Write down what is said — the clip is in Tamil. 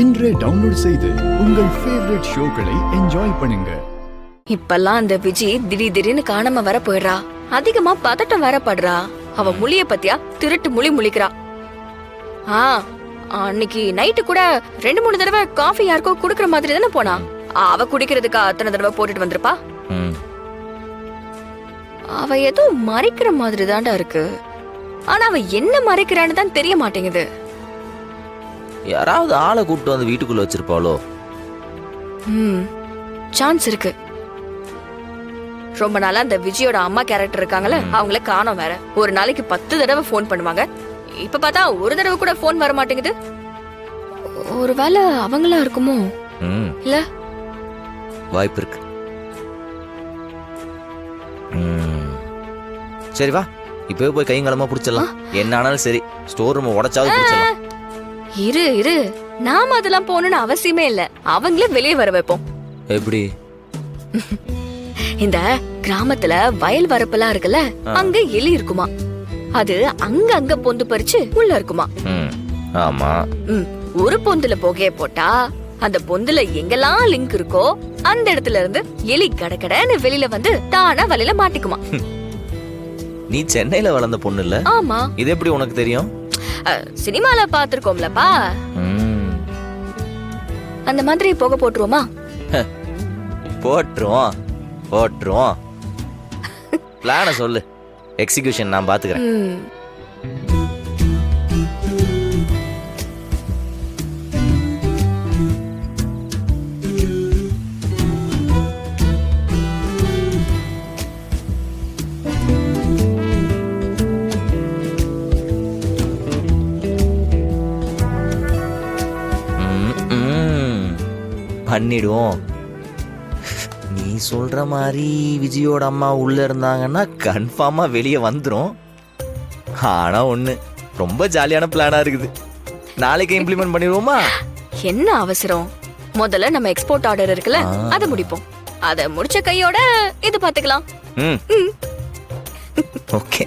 இன்றே டவுன்லோட் செய்து உங்கள் ஃபேவரட் ஷோக்களை என்ஜாய் பண்ணுங்க. இப்பெல்லாம் அந்த விஜி திடீர்னு காணாம வர போயிடுறா. அதிகமா பதட்டம் வரப்படுறா. அவ முழிய பத்தியா திருட்டு முழிக்கிறா. அன்னைக்கு நைட்டு கூட 2-3 தடவை காஃபி யாருக்கோ குடுக்கற மாதிரி தானே போனா. அவ குடிக்கிறதுக்கு அத்தனை தடவை போட்டுட்டு வந்திருப்பா. அவ ஏதோ மறைக்கிற மாதிரி தான்டா இருக்கு. ஆனா அவ என்ன மறைக்கிறான்னு தான் தெரிய மாட்டேங்குது. யாராவது ஆளை கூப்பிட்டு வந்து வீட்டுக்குள்ள வச்சிருப்பாளோ? சான்ஸ் இருக்கு. ரொம்ப நாளா அந்த விஜயோட அம்மா கேரக்டர் இருக்காங்கல்ல, அவங்கள காணோம் வேற. ஒரு நாளைக்கு 10 தடவை போன் பண்ணுவாங்க. இப்ப பார்த்தா ஒரு தடவை கூட போன் வர மாட்டேங்குது. ஒருவேளை அவங்களா இருக்குமோ? இல்ல வாய்ப்பு இருக்கு. சரி வா, இப்பவே போய் கைங்களமா புடிச்சிடலாம். என்ன ஆனாலும் சரி, ஸ்டோர் ரூம் உடைச்சாவது புடிச்சிடலாம். இரு நாம அதெல்லாம் போகணும்னு அவசியமே இல்ல. அவங்களே வெளியே வர வைப்போம். எப்படி? இந்த கிராமத்துல வயல் வரப்பெல்லாம் இருக்குல்ல, அங்க எலி இருக்குமா. அது அங்க பொந்து பறிச்சு உள்ள இருக்குமா. ஆமா. ஒரு பொந்துல புகைய போட்டா அந்த பொந்துல எங்கெல்லாம் லிங்க் இருக்கோ அந்த இடத்துல இருந்து எலி கடகடன்னு வெளியில வந்து தானா வலையில மாட்டிக்குமா. நீ சென்னையில வளர்ந்த பொண்ணு இல்ல? ஆமா. இது எப்படி உனக்கு தெரியும்? சினிமால பாத்துருக்கோம்லப்பா. அந்த மாதிரி புகை போட்டுருவோமா? போட்டுருவோம். பிளான சொல்லு, எக்ஸிகியூஷன் நான் பாத்துக்கிறேன். பண்ணிடுவோம். நீ சொல்ற மாதிரி விஜயோட அம்மா உள்ள இருந்தாங்கன்னா கன்ஃபார்மா வெளியே வந்துரும். ஆனா ஒண்ணு, ரொம்ப ஜாலியான பிளானா இருக்குது. நாளைக்கு இம்ப்ளிமெண்ட் பண்ணிடுவோமா? என்ன அவசரம்? முதல்ல நம்ம எக்ஸ்போர்ட் ஆர்டர் இருக்குல்ல, அதை முடிப்போம். அதை முடிச்ச கையோட இது பாத்துக்கலாம். ஓகே.